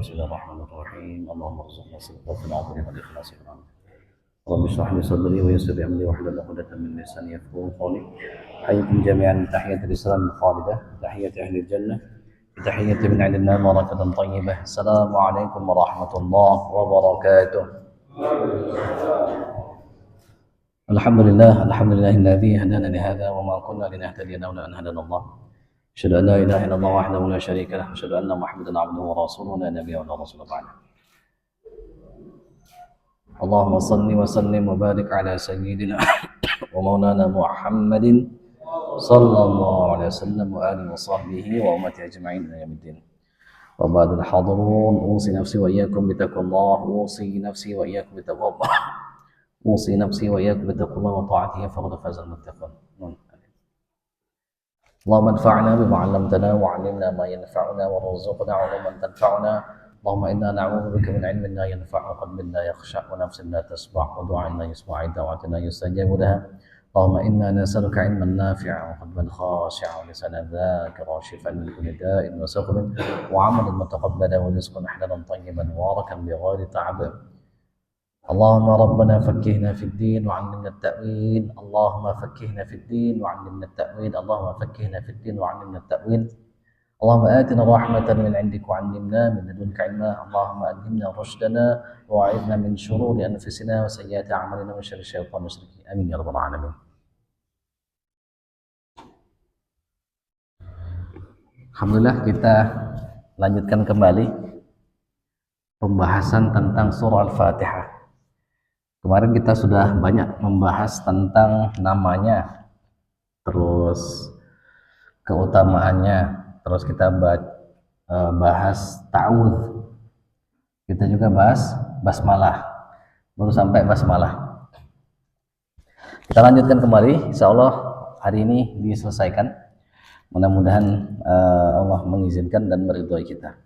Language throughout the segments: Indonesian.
بسم الله الرحمن الرحيم اللهم ارزقنا صدق في العمر والإخلاص في العمل رب اشرح لي صدري ويسر لي أمري واحلل عقدة من لساني يفقهوا قولي حيكم جميعا تحية الإسلام الخالدة تحية أهل الجنة تحية من عند النار بركة طيبة السلام عليكم ورحمة الله وبركاته الحمد لله الذي هدانا لهذا وما كنا لنهتدي لولا أن هدانا الله أشهد أن لا إله إلا الله وحده لا شريك له أشهد أن محمدا عبده ورسوله لا نبي ولا رسول بعده اللهم صل وسلم وبارك على سيدنا ومولانا محمد صلى الله عليه وسلم وآله وصحبه وأمته أجمعين إلى يوم الدين وبعد الحاضرون أوصي نفسي وإياكم بتقوى الله أوصي نفسي وإياكم بتقوى الله أوصي نفسي وإياكم بتقوى الله وطاعته فقد فاز المتقون اللهم انفعنا بما علمتنا وعلمنا ما ينفعنا وارزقنا علوما تنفعنا اللهم إنا نعوذ بك من علم لا ينفع وقلب لا يخشع ونفس لا تشبع ودعاء لا يسمع دعوتنا يستجاب لها اللهم إنا نسألك علما نافعا وقلبا خاشعا ولسانا ذاكرا وشفاء من كل داء وسقم وعملا متقبلا ورزقا حلالا طيبا مباركا بغير تعب اللهم ربنا فكهنا في الدين وعلمنا التأويل اللهم فكهنا في الدين وعلمنا التأويل اللهم فكهنا في الدين وعلمنا التأويل اللهم آتنا رحمة من عندك وعلمنا من لدنك علما اللهم ألهمنا رشدنا وأعذنا من شرور أنفسنا وسيئات أعمالنا ومن شر الشيطان والمشركين آمين يا رب العالمين. Alhamdulillah kita lanjutkan kembali pembahasan tentang surah Al-Fatihah. Kemarin kita sudah banyak membahas tentang namanya, terus keutamaannya, terus kita bahas ta'awudz, kita juga bahas basmalah, baru sampai basmalah. Kita lanjutkan kembali, insya Allah hari ini diselesaikan, mudah-mudahan Allah mengizinkan dan meridhoi kita,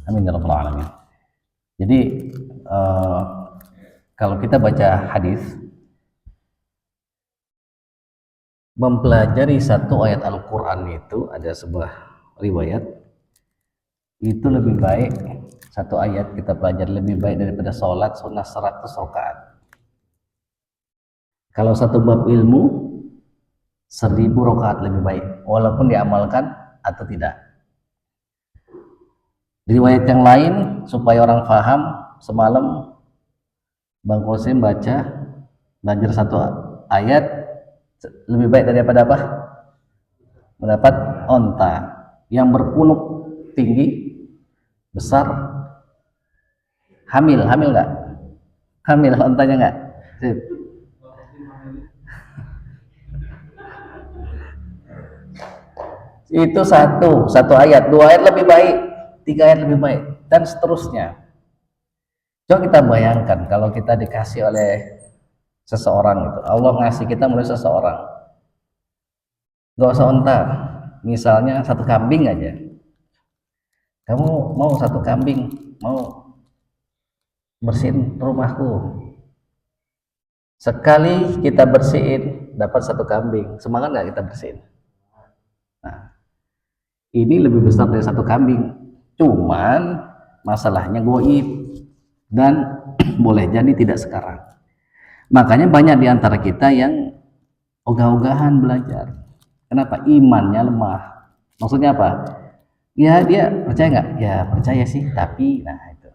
amin ya rabbal alamin. Jadi kalau kita baca hadis, mempelajari satu ayat Al-Quran itu ada sebuah riwayat itu lebih baik, satu ayat kita pelajari lebih baik daripada sholat sunnah 100 rakaat. Kalau satu bab ilmu 1000 rakaat lebih baik, walaupun diamalkan atau tidak. Di riwayat yang lain supaya orang paham, semalam Bang Qasim belajar satu ayat lebih baik daripada apa? Mendapat onta yang berpunuk tinggi, besar, hamil nggak? Hamil ontanya nggak? Itu satu ayat, 2 ayat lebih baik, 3 ayat lebih baik, dan seterusnya. Coba kita bayangkan kalau kita dikasih oleh seseorang itu, Allah ngasih kita melalui seseorang, gak usah onta, misalnya satu kambing aja, kamu mau satu kambing, mau bersihin rumahku, sekali kita bersihin dapat satu kambing, semangat gak kita bersihin? Nah, ini lebih besar dari satu kambing, cuman masalahnya goib dan boleh jadi tidak sekarang. Makanya banyak di antara kita yang ogah-ogahan belajar. Kenapa? Imannya lemah. Maksudnya apa? Ya dia percaya nggak? Ya percaya sih, tapi nah itu.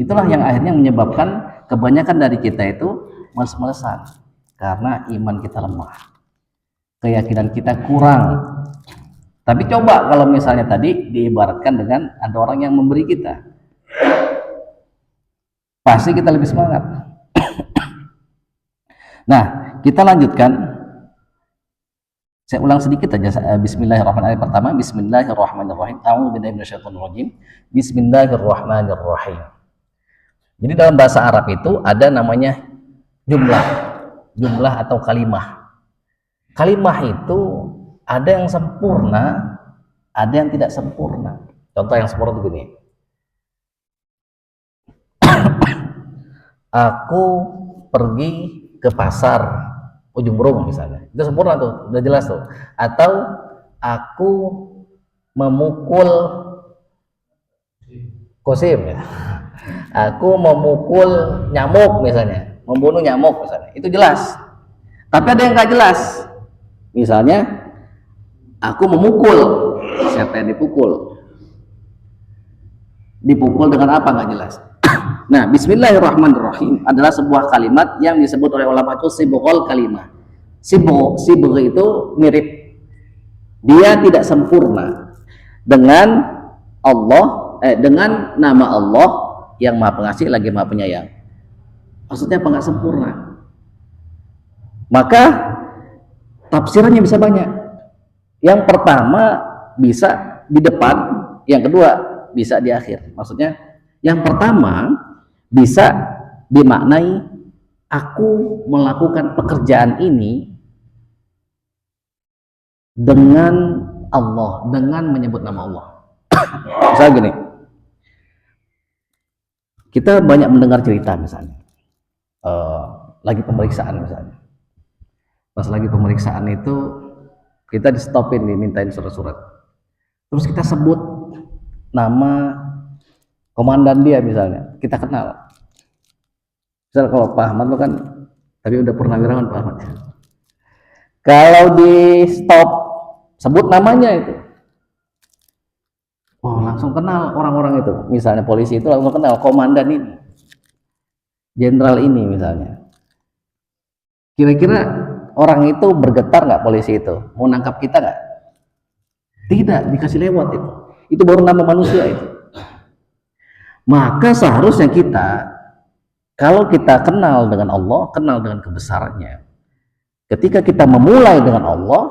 Itulah yang akhirnya menyebabkan kebanyakan dari kita itu males-malesan karena iman kita lemah, keyakinan kita kurang. Tapi coba kalau misalnya tadi diibaratkan dengan ada orang yang memberi kita, pasti kita lebih semangat. Nah, kita lanjutkan. Saya ulang sedikit aja. Bismillahirrahmanirrahim. Pertama, Bismillahirrahmanirrahim. A'udzubillahi minasyaitonirrajim. Bismillahirrahmanirrahim. Jadi dalam bahasa Arab itu ada namanya jumlah atau kalimah. Kalimah itu ada yang sempurna, ada yang tidak sempurna. Contoh yang sempurna begini. Aku pergi ke pasar Ujung Berung misalnya, itu sempurna tuh, udah jelas tuh. Atau aku memukul Kosim ya. Aku memukul nyamuk misalnya, membunuh nyamuk misalnya, itu jelas. Tapi ada yang nggak jelas. Misalnya, aku memukul, siapa yang dipukul? Dipukul dengan apa nggak jelas. Nah, Bismillahirrahmanirrahim adalah sebuah kalimat yang disebut oleh ulama itu sibghul kalimah. Sibgh itu mirip, dia tidak sempurna dengan dengan nama Allah yang Maha Pengasih lagi Maha Penyayang. Maksudnya apa? Nggak sempurna. Maka tafsirannya bisa banyak. Yang pertama bisa di depan, yang kedua bisa di akhir. Maksudnya yang pertama bisa dimaknai aku melakukan pekerjaan ini dengan Allah, dengan menyebut nama Allah. Misalnya gini, kita banyak mendengar cerita misalnya, lagi pemeriksaan misalnya, pas lagi pemeriksaan itu kita di stopin, dimintain surat-surat, terus kita sebut nama komandan dia misalnya, kita kenal. Misal kalau Pak Ahmad kan, tapi udah purnawirawan Pak Ahmad. Kalau di stop sebut namanya itu, oh langsung kenal orang-orang itu. Misalnya polisi itu langsung kenal komandan ini, jenderal ini misalnya. Kira-kira orang itu bergetar nggak polisi itu? Mau nangkap kita nggak? Tidak, dikasih lewat itu. Itu baru nama manusia itu. Maka seharusnya kita, kalau kita kenal dengan Allah, kenal dengan kebesarannya, ketika kita memulai dengan Allah,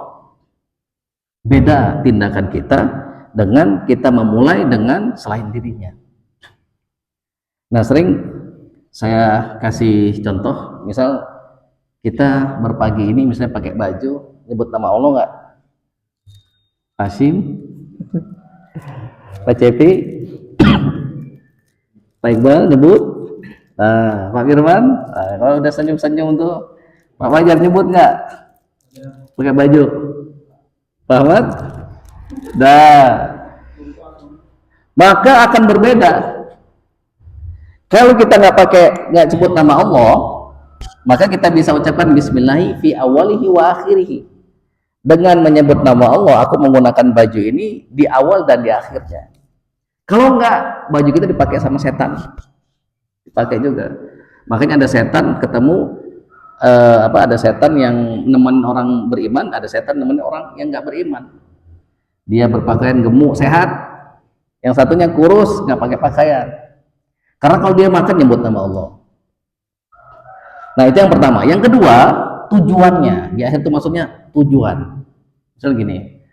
beda tindakan kita dengan kita memulai dengan selain dirinya. Nah, sering saya kasih contoh, misal kita berpagi ini misalnya pakai baju, nyebut nama Allah nggak? Hasim, Pak Cepi, Pak Iqbal nyebut. Nah, Pak Firman, nah, kalau udah senyum-senyum tuh, Pak Fajar nyebut nggak? Pakai baju. Pak Ahmad? Dah. Maka akan berbeda. Kalau kita nggak sebut nama Allah, maka kita bisa ucapkan Bismillahi fi awalihi wa akhirihi. Dengan menyebut nama Allah, aku menggunakan baju ini di awal dan di akhirnya. Kalau enggak, baju kita dipakai sama setan, dipakai juga. Makanya ada setan ketemu ada setan yang nemenin orang beriman, ada setan nemenin orang yang nggak beriman. Dia berpakaian gemuk sehat, yang satunya kurus nggak pakai pakaian. Karena kalau dia makan nyebut nama Allah. Nah, itu yang pertama. Yang kedua, tujuannya. Di akhir itu maksudnya tujuan. Misal gini,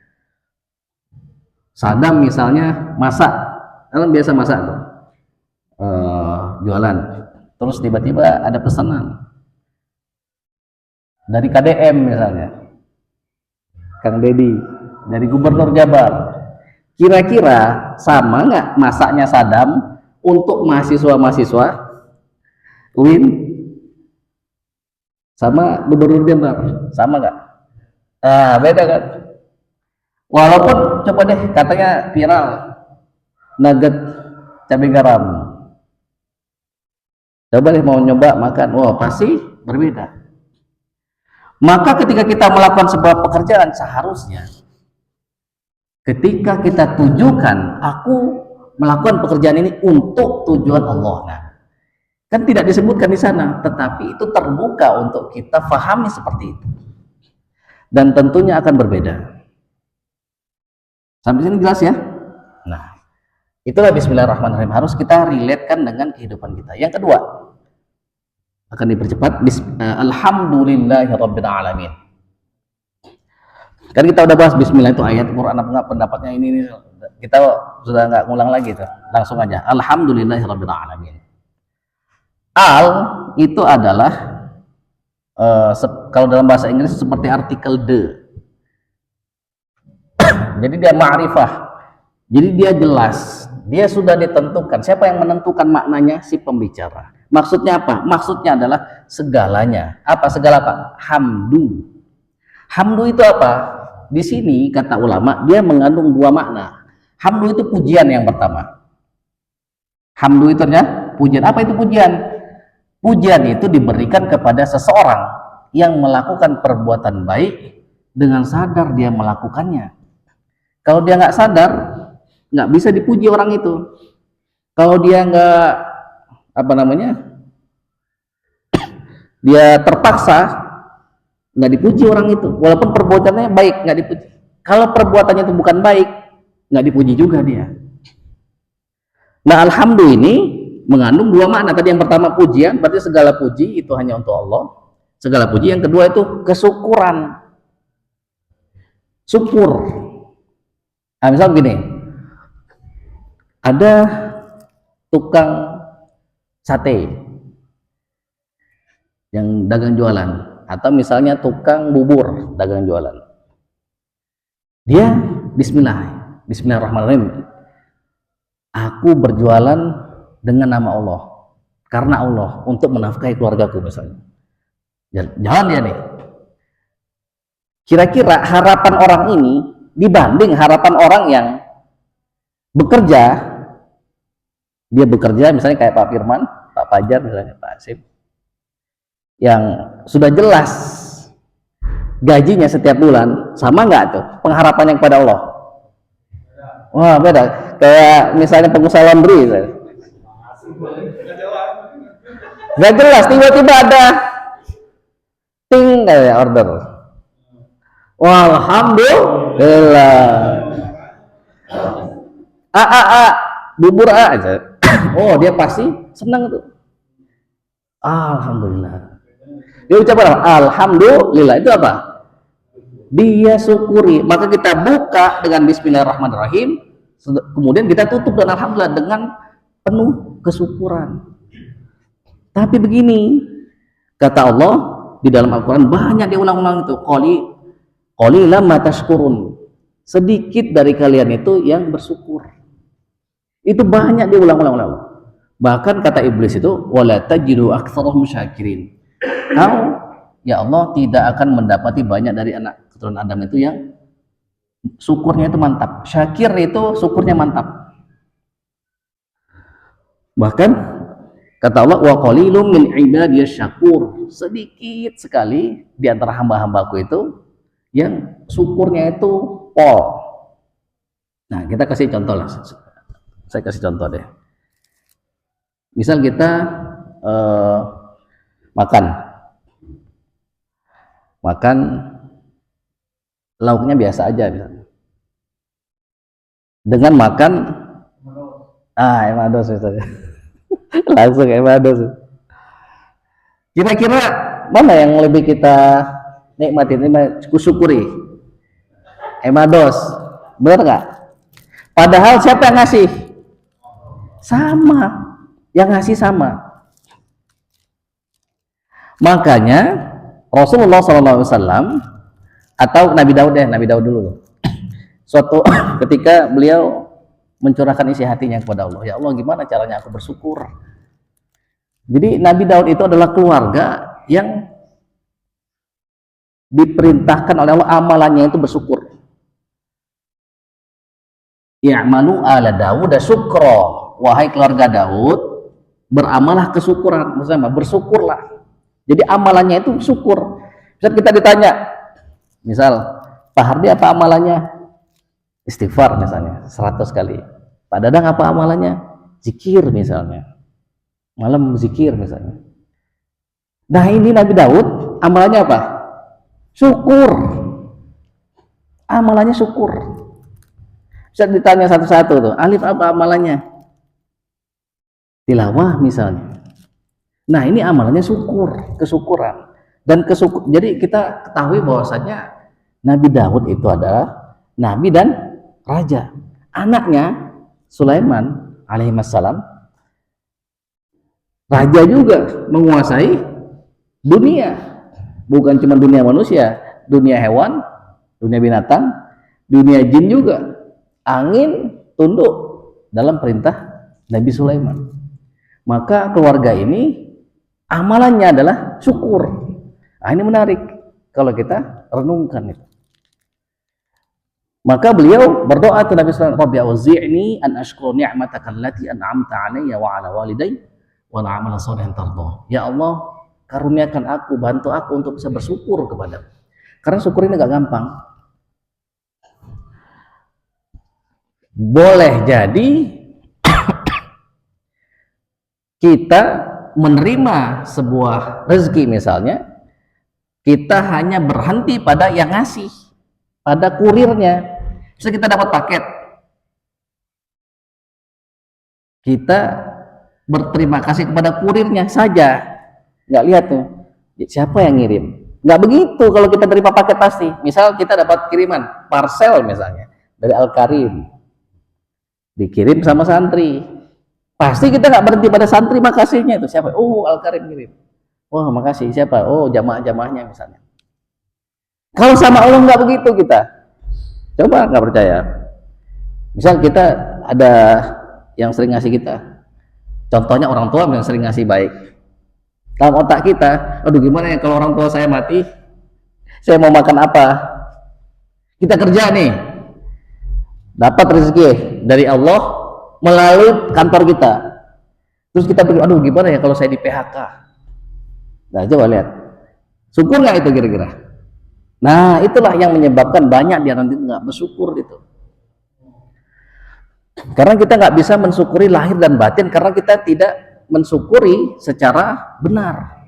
Saddam misalnya masak, kan biasa masak tuh, jualan. Terus tiba-tiba ada pesanan dari KDM misalnya, Kang Dedi, dari Gubernur Jabar. Kira-kira sama nggak masaknya Saddam untuk mahasiswa-mahasiswa UIN sama Gubernur Jabar? Sama nggak? Ah, beda kan? Walaupun coba deh katanya viral nugget cabai garam, coba deh mau nyoba makan, wah pasti berbeda. Maka ketika kita melakukan sebuah pekerjaan, seharusnya ketika kita tujukan aku melakukan pekerjaan ini untuk tujuan Allah, nah kan tidak disebutkan di sana, tetapi itu terbuka untuk kita fahami seperti itu, dan tentunya akan berbeda. Sampai sini jelas ya? Nah, itulah Bismillahirrahmanirrahim, harus kita relatekan dengan kehidupan kita. Yang kedua, akan dipercepat, Alhamdulillahirabbil alamin. Kan kita udah bahas Bismillah itu ayat Quran apa pendapatnya ini kita sudah nggak ngulang lagi tuh, langsung aja Alhamdulillahirabbil alamin. Al itu adalah kalau dalam bahasa Inggris seperti artikel the. Jadi dia ma'rifah, jadi dia jelas, dia sudah ditentukan. Siapa yang menentukan maknanya? Si pembicara. Maksudnya apa? Maksudnya adalah segalanya. Apa segala apa? Hamdu. Hamdu itu apa? Di sini kata ulama dia mengandung dua makna. Hamdu itu pujian yang pertama. Hamdu itu artinya pujian. Apa itu pujian? Pujian itu diberikan kepada seseorang yang melakukan perbuatan baik dengan sadar dia melakukannya. Kalau dia nggak sadar, nggak bisa dipuji orang itu. Kalau dia nggak, apa namanya, dia terpaksa, nggak dipuji orang itu. Walaupun perbuatannya baik, nggak dipuji. Kalau perbuatannya itu bukan baik, nggak dipuji juga dia. Nah, alhamdulillah ini mengandung dua makna. Tadi yang pertama pujian, berarti segala puji itu hanya untuk Allah. Segala puji. Yang kedua itu kesyukuran. Syukur. Nah, misal begini, ada tukang sate yang dagang jualan, atau misalnya tukang bubur dagang jualan. Dia Bismillahirrahmanirrahim. Aku berjualan dengan nama Allah, karena Allah, untuk menafkahi keluargaku misalnya. Jalan dia nih. Kira-kira harapan orang ini dibanding harapan orang yang bekerja, dia bekerja misalnya kayak Pak Firman, Pak Fajar misalnya, Pak Asif, yang sudah jelas gajinya setiap bulan, sama nggak tuh pengharapannya kepada Allah? Wah, beda. Kayak misalnya pengusaha laundry, nggak jelas, tiba-tiba ada ting kayak order. Wah, alhamdulillah. Bubur aja. Oh, dia pasti senang tuh. Alhamdulillah. Dia ucapkan alhamdulillah, itu apa? Dia syukuri. Maka kita buka dengan bismillahirrahmanirrahim, kemudian kita tutup dengan alhamdulillah, dengan penuh kesyukuran. Tapi begini, kata Allah di dalam Al-Quran, banyak diulang-ulang itu, qalilan ma tashkurun, sedikit dari kalian itu yang bersyukur. Itu banyak diulang-ulang. Bahkan kata iblis itu, wala tajidu aktsarahum syakirin. Kau, ya Allah, tidak akan mendapati banyak dari anak keturunan Adam itu yang syukurnya itu mantap. Syakir itu syukurnya mantap. Bahkan kata Allah, wa qalilum min ibadiyas syakur, sedikit sekali di antara hamba-hambaku itu yang syukurnya itu pol. Nah, kita kasih contoh lah. Saya kasih contoh deh. Misal kita makan lauknya biasa aja misalnya. Dengan makan emados misalnya. Langsung emados. Kira-kira mana yang lebih kita nikmatin, kusyukuri? Emados. Benar nggak? Padahal siapa yang ngasih? Sama. Yang ngasih sama. Makanya Rasulullah SAW atau Nabi Daud dulu. Suatu ketika beliau mencurahkan isi hatinya kepada Allah, ya Allah, gimana caranya aku bersyukur? Jadi Nabi Daud itu adalah keluarga yang diperintahkan oleh Allah amalannya itu bersyukur. Ya'malu ala Daud syukra. Wahai keluarga Daud, beramalah kesyukuran, bersama bersyukurlah. Jadi amalannya itu syukur. Misal kita ditanya, misal Pak Hardi apa amalannya? Istighfar misalnya 100 kali. Pak Dadang apa amalannya? Zikir misalnya. Malam zikir misalnya. Nah, ini Nabi Daud amalannya apa? Syukur. Amalannya syukur. Bisa ditanya satu-satu tuh, Alif apa amalannya? Tilawah misalnya. Nah, ini amalannya syukur, kesyukuran. Dan jadi kita ketahui bahwasanya Nabi Daud itu adalah nabi dan raja. Anaknya Sulaiman alaihissalam raja juga, menguasai dunia. Bukan cuma dunia manusia, dunia hewan, dunia binatang, dunia jin juga. Angin tunduk dalam perintah Nabi Sulaiman. Maka keluarga ini amalannya adalah syukur. Nah, ini menarik kalau kita renungkan itu. Maka beliau berdoa tuh Nabi SAW, Rabbi auzi'ni an ashkura ni'mataka allati an'amta 'alayya wa 'ala walidayya wa na'amala shalihan tardah. Ya Allah, karuniakan aku, bantu aku untuk bisa bersyukur kepadamu. Karena syukur ini gak gampang. Boleh jadi kita menerima sebuah rezeki misalnya, kita hanya berhenti pada yang ngasih, pada kurirnya. Misalnya kita dapat paket, kita berterima kasih kepada kurirnya saja, nggak lihat tuh siapa yang ngirim. Nggak begitu kalau kita terima paket pasti. Misal kita dapat kiriman parcel misalnya dari Al-Karim, dikirim sama santri, pasti kita nggak berhenti pada santri makasihnya itu siapa? Oh, Al-Karim kirim. Wah, makasih siapa? Oh, jamaah-jamaahnya misalnya. Kalau sama Allah nggak begitu kita. Coba nggak percaya. Misal kita ada yang sering ngasih kita. Contohnya orang tua yang sering ngasih baik. Dalam otak kita, aduh gimana ya kalau orang tua saya mati, saya mau makan apa? Kita kerja nih, dapat rezeki dari Allah melalui kantor kita. Terus kita pikir, aduh gimana ya kalau saya di PHK? Nah coba lihat, syukur nggak itu kira-kira? Nah itulah yang menyebabkan banyak dia nanti nggak bersyukur itu. Karena kita nggak bisa mensyukuri lahir dan batin karena kita tidak mensyukuri secara benar.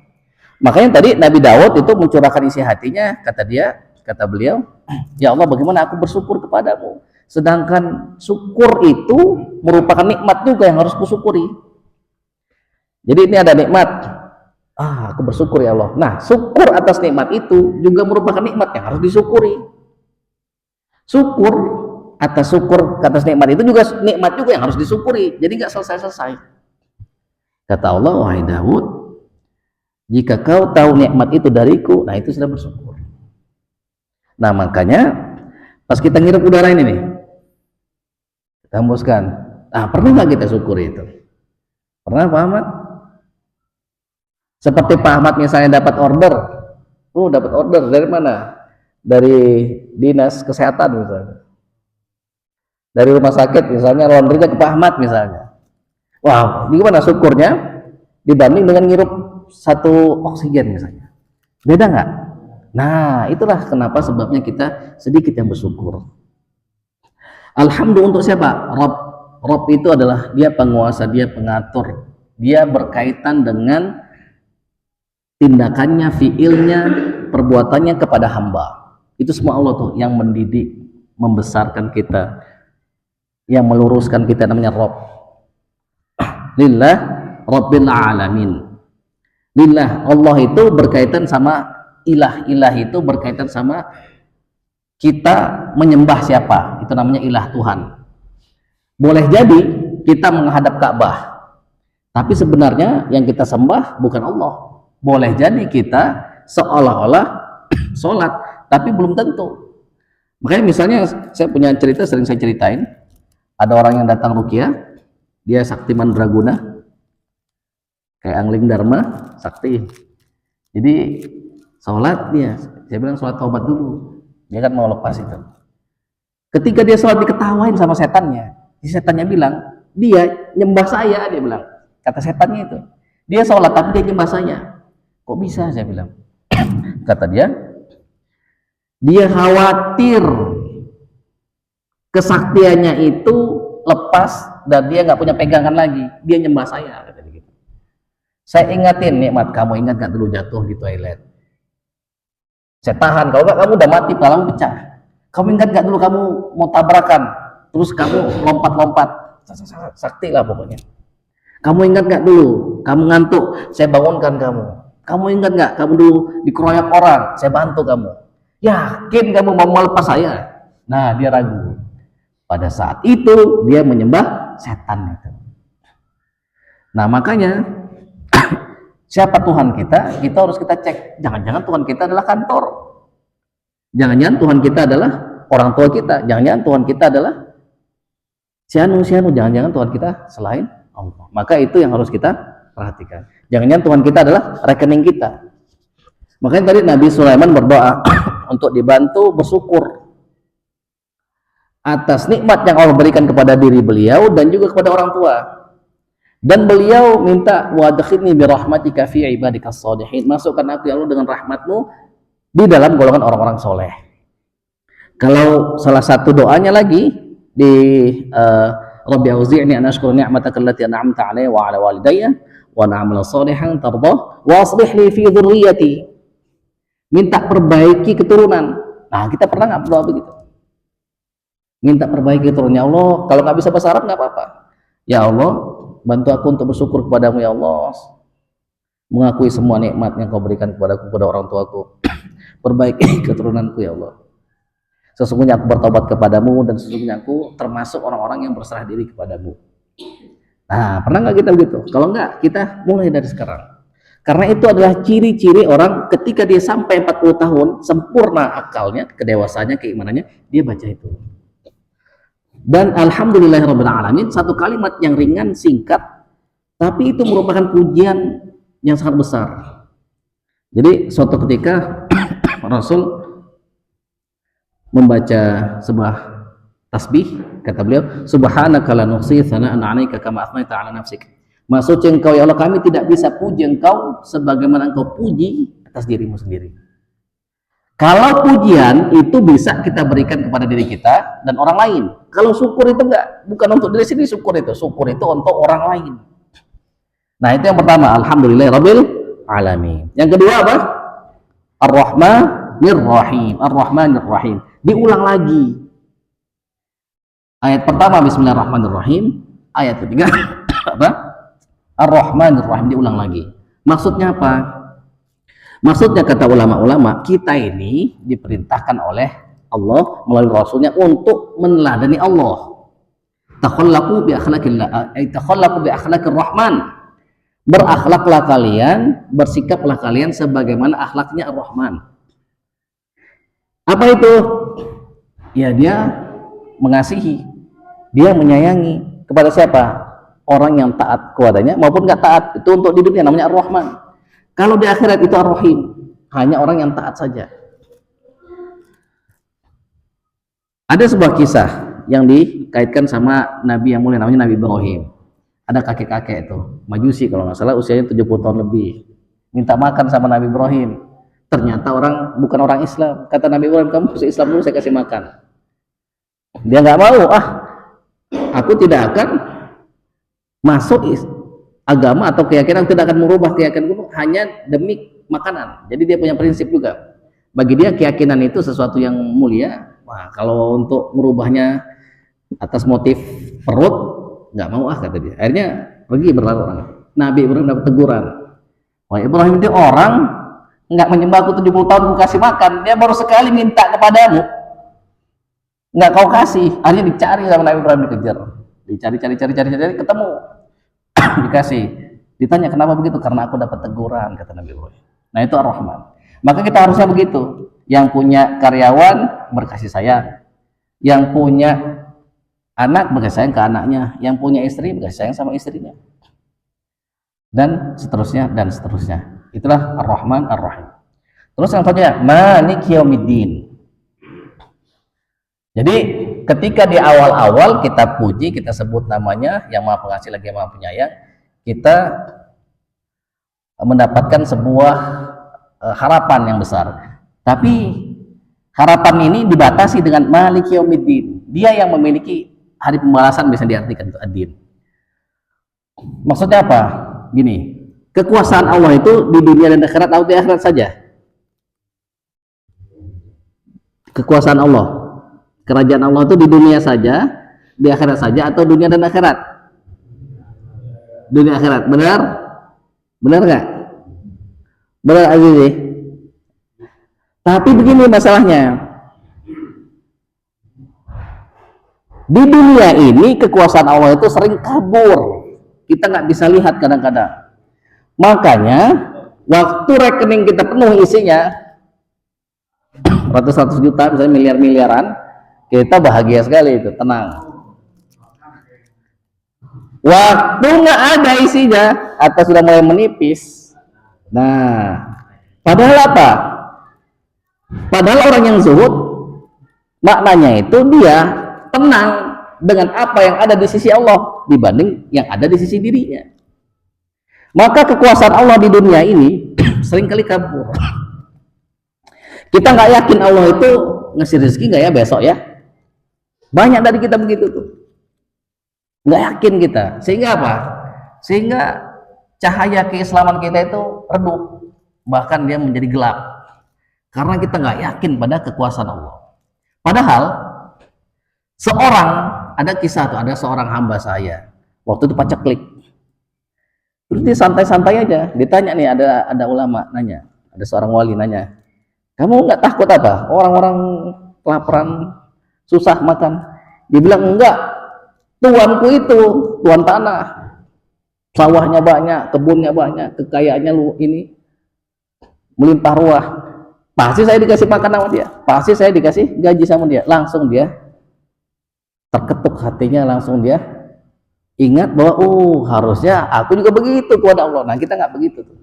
Makanya tadi Nabi Daud itu mencurahkan isi hatinya, kata beliau, ya Allah bagaimana aku bersyukur kepadamu, sedangkan syukur itu merupakan nikmat juga yang harus kusyukuri. Jadi ini ada nikmat, aku bersyukur ya Allah. Nah syukur atas nikmat itu juga merupakan nikmat yang harus disyukuri. Syukur atas nikmat itu juga nikmat juga yang harus disyukuri. Jadi nggak selesai-selesai. Kata Allah, wahai Daud, jika kau tahu nikmat itu dariku, nah itu sudah bersyukur. Nah makanya pas kita ngirup udara ini nih, kita hembuskan. Nah pernah nggak kita syukuri itu? Pernah Pak Ahmad? Seperti Pak Ahmad misalnya dapat order, dapat order dari mana? Dari dinas kesehatan misalnya, dari rumah sakit misalnya, laundrynya ke Pak Ahmad misalnya. Wow, gimana syukurnya dibanding dengan ngirup satu oksigen misalnya? Beda nggak? Nah, itulah kenapa sebabnya kita sedikit yang bersyukur. Alhamdulillah untuk siapa? Rob itu adalah dia penguasa, dia pengatur. Dia berkaitan dengan tindakannya, fiilnya, perbuatannya kepada hamba. Itu semua Allah tuh yang mendidik, membesarkan kita, yang meluruskan kita, namanya Rob. Lillah Rabbil Alamin. Lillah, Allah itu berkaitan sama ilah. Ilah itu berkaitan sama kita menyembah siapa, itu namanya ilah Tuhan. Boleh jadi kita menghadap Ka'bah, tapi sebenarnya yang kita sembah bukan Allah. Boleh jadi kita seolah-olah sholat, tapi belum tentu. Makanya misalnya saya punya cerita, sering saya ceritain, ada orang yang datang ruqyah, dia sakti mandraguna, kayak Angling Dharma, sakti. Jadi sholat dia, saya bilang sholat taubat dulu. Dia kan mau lepas itu. Ketika dia sholat diketawain sama setannya. Si setannya bilang, dia nyembah saya, dia bilang. Kata setannya itu. Dia sholat tapi dia nyembah saya. Kok bisa, saya bilang. Kata dia khawatir kesaktiannya itu lepas dan dia nggak punya pegangan lagi, dia nyembah saya. Gitu. Saya ingatin, nikmat kamu ingat nggak dulu jatuh di toilet? Saya tahan, kalau nggak kamu udah mati, kepalamu pecah. Kamu ingat nggak dulu kamu mau tabrakan, terus kamu lompat-lompat, sakti lah pokoknya. Kamu ingat nggak dulu kamu ngantuk, saya bangunkan kamu. Kamu ingat nggak kamu dulu dikeroyok orang, saya bantu kamu. Yakin kamu mau melepas saya? Nah dia ragu. Pada saat itu dia menyembah setan itu. Nah makanya siapa Tuhan kita? Kita harus kita cek. Jangan-jangan Tuhan kita adalah kantor. Jangan-jangan Tuhan kita adalah orang tua kita. Jangan-jangan Tuhan kita adalah si anu. Jangan-jangan Tuhan kita selain Allah. Maka itu yang harus kita perhatikan. Jangan-jangan Tuhan kita adalah rekening kita. Makanya tadi Nabi Sulaiman berdoa untuk dibantu bersyukur. atas nikmat yang Allah berikan kepada diri beliau dan juga kepada orang tua. Dan beliau minta wadkhilni bi rahmatika fi ibadikas shalihin, masukkan aku ya Allah dengan rahmatmu di dalam golongan orang-orang soleh. Kalau salah satu doanya lagi di Rabbi auzi'ni an ashkura ni'mataka allati an'amta 'alayya wa 'ala walidayya wa na'mal shalihan tardah wa aslih li fi dhurriyyati. Minta perbaiki keturunan. Nah, kita pernah nggak berdoa begitu? Minta perbaiki keturunan. Ya Allah, kalau nggak bisa bahasa Arab nggak apa-apa. Ya Allah, bantu aku untuk bersyukur kepadamu ya Allah, mengakui semua nikmat yang kau berikan kepadaku, kepada orang tuaku. Perbaiki keturunanku ya Allah. Sesungguhnya aku bertobat kepadamu dan sesungguhnya aku termasuk orang-orang yang berserah diri kepadamu. Nah, pernah nggak kita begitu? Kalau nggak, kita mulai dari sekarang. Karena itu adalah ciri-ciri orang ketika dia sampai 40 tahun, sempurna akalnya, kedewasaannya, keimanannya, dia baca itu. Dan alhamdulillahirabbil alamin, satu kalimat yang ringan, singkat, tapi itu merupakan pujian yang sangat besar. Jadi suatu ketika Rasul membaca sebuah tasbih, kata beliau, subhanaka la nuhsi tsana'an 'alaika kama athnaita 'ala nafsik. Maksudnya engkau ya Allah, kami tidak bisa puji engkau sebagaimana engkau puji atas dirimu sendiri. Kalau pujian itu bisa kita berikan kepada diri kita dan orang lain. Kalau syukur itu enggak, bukan untuk diri sendiri syukur itu untuk orang lain. Nah, itu yang pertama, alhamdulillahirabbil alamin. Yang kedua apa? Ar-Rahmanir Rahim. Ar-Rahmanir Rahim. Diulang lagi. Ayat pertama bismillahirrahmanirrahim, ayat ketiga apa? Ar-Rahmanir Rahim, diulang lagi. Maksudnya apa? Maksudnya kata ulama-ulama, kita ini diperintahkan oleh Allah melalui Rasulnya untuk meneladani Allah. Takhallaqu bi akhlaqillah, takhallaqu bi akhlaqir Rahman. Berakhlaklah kalian, bersikaplah kalian sebagaimana akhlaknya Ar-Rahman. Apa itu? Ya, dia mengasihi, dia menyayangi kepada siapa? Orang yang taat kepadanya maupun nggak taat. Itu untuk di dunia namanya Ar-Rahman. Kalau di akhirat itu Ar-Rahim, hanya orang yang taat saja. Ada sebuah kisah yang dikaitkan sama Nabi yang mulia, namanya Nabi Ibrahim. Ada kakek-kakek itu, Majusi kalau nggak salah, usianya 70 tahun lebih, minta makan sama Nabi Ibrahim. Ternyata bukan orang Islam. Kata Nabi Ibrahim, kamu masuk Islam dulu, saya kasih makan. Dia nggak mau. Aku tidak akan masuk agama atau keyakinan, tidak akan merubah keyakinanku hanya demi makanan. Jadi dia punya prinsip juga. Bagi dia keyakinan itu sesuatu yang mulia. Wah, kalau untuk merubahnya atas motif perut, nggak mau kata dia. Akhirnya pergi berlalu orang. Nabi Ibrahim dapat teguran. Wah, Ibrahim itu orang nggak menyembah aku 70 tahun, aku kasih makan. Dia baru sekali minta kepadamu, nggak kau kasih. Akhirnya dicari sama Nabi Ibrahim, dikejar, dicari, ketemu, dikasih. Ditanya kenapa begitu? Karena aku dapat teguran, kata Nabi Ibrahim. Nah, itu Ar-Rahman. Maka kita harusnya begitu. Yang punya karyawan berkasih sayang, yang punya anak berkasih sayang ke anaknya, yang punya istri berkasih sayang sama istrinya, dan seterusnya dan seterusnya. Itulah Ar-Rahman Ar-Rahim. Terus yang selanjutnya, Maliki Yaumiddin. Jadi ketika di awal-awal kita puji, kita sebut namanya yang Maha Pengasih lagi yang Maha Penyayang, kita mendapatkan sebuah harapan yang besar. Tapi harapan ini dibatasi dengan Maliki Yaumiddin. Dia yang memiliki hari pembalasan, bisa diartikan itu ad-din. Maksudnya apa? Gini, kekuasaan Allah itu di dunia dan akhirat atau di akhirat saja? Kekuasaan Allah, kerajaan Allah itu di dunia saja, di akhirat saja, atau dunia dan akhirat? Dunia akhirat, benar? Benar nggak? Benar Azizi? Tapi begini masalahnya, di dunia ini kekuasaan Allah itu sering kabur, kita nggak bisa lihat kadang-kadang. Makanya waktu rekening kita penuh isinya ratus-ratus juta, misalnya miliar-miliaran, kita bahagia sekali, itu tenang. Waktu nggak ada isinya atau sudah mulai menipis, nah padahal apa? Padahal orang yang zuhud maknanya itu dia tenang dengan apa yang ada di sisi Allah dibanding yang ada di sisi dirinya. Maka kekuasaan Allah di dunia ini seringkali kabur. Kita nggak yakin Allah itu ngasih rezeki nggak ya besok ya. Banyak dari kita begitu tuh. Nggak yakin kita. Sehingga apa? Sehingga cahaya keislaman kita itu redup. Bahkan dia menjadi gelap. Karena kita nggak yakin pada kekuasaan Allah. Padahal ada kisah tuh, ada seorang hamba saya. Waktu itu paceklik. Terus dia santai-santai aja. Ditanya nih, ada ulama nanya. Ada seorang wali nanya. Kamu nggak takut apa? Orang-orang kelaparan, susah makan. Dia bilang enggak. Tuanku itu, tuan tanah. Sawahnya banyak, kebunnya banyak, kekayaannya ini melimpah ruah. Pasti saya dikasih makan sama dia. Pasti saya dikasih gaji sama dia. Langsung dia terketuk hatinya, langsung dia ingat bahwa harusnya aku juga begitu kepada Allah. Nah, kita nggak begitu tuh.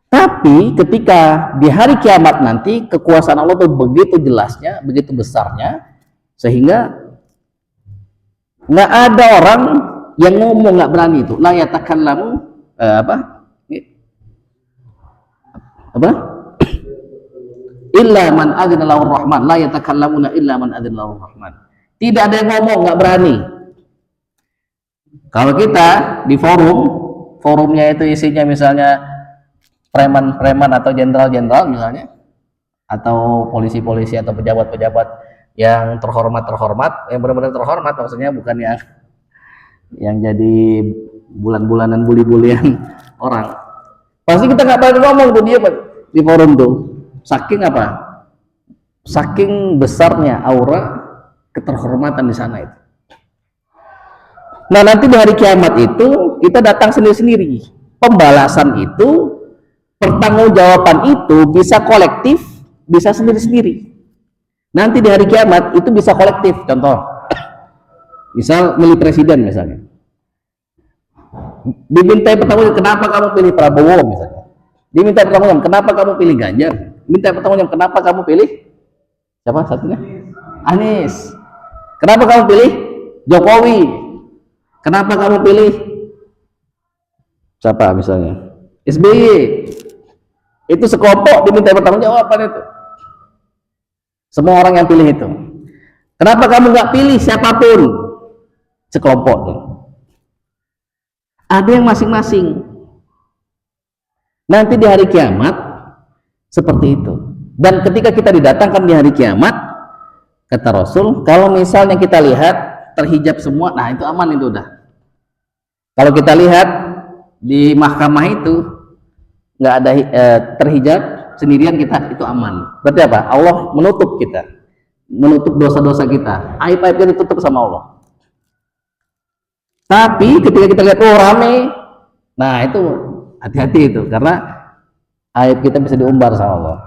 Tapi ketika di hari kiamat nanti kekuasaan Allah tuh begitu jelasnya, begitu besarnya, sehingga nggak ada orang yang ngomong nggak berani itu. La yatakallamu illa man adzina lahu rahman, la yatakallamuna illa man adzina lahu rahman. Tidak ada yang ngomong, nggak berani. Kalau kita di forumnya itu isinya misalnya preman-preman atau jenderal-jenderal misalnya, atau polisi-polisi atau pejabat-pejabat yang terhormat, yang benar-benar terhormat, maksudnya bukan yang jadi bulan-bulanan bully-bulian orang. Pasti kita nggak berani ngomong tuh, dia di forum tuh. Saking apa? Saking besarnya aura keterhormatan di sana itu. Nah, nanti di hari kiamat itu kita datang sendiri-sendiri. Pembalasan itu, pertanggungjawaban itu bisa kolektif, bisa sendiri-sendiri. Nanti di hari kiamat itu bisa kolektif. Contoh, misal milih presiden misalnya. Dimintai pertanggungjawaban, kenapa kamu pilih Prabowo misalnya. Diminta pertanggungjawaban, kenapa kamu pilih Ganjar. Minta pertanggungjawaban, kenapa kamu pilih siapa satunya? Anies. Kenapa kamu pilih Jokowi? Kenapa kamu pilih siapa misalnya? SBY. Itu sekelompok diminta pertanggungjawaban itu. Semua orang yang pilih itu. Kenapa kamu nggak pilih siapapun? Sekelompok tuh. Ada yang masing-masing. Nanti di hari kiamat seperti itu. Dan ketika kita didatangkan di hari kiamat, kata Rasul, kalau misalnya kita lihat terhijab semua, nah itu aman, itu udah. Kalau kita lihat di mahkamah itu nggak ada terhijab sendirian, kita itu aman. Berarti apa? Allah menutup kita, menutup dosa-dosa kita, aib-aib kita ditutup sama Allah. Tapi ketika kita lihat rame, nah itu hati-hati itu, karena aib kita bisa diumbar sama Allah.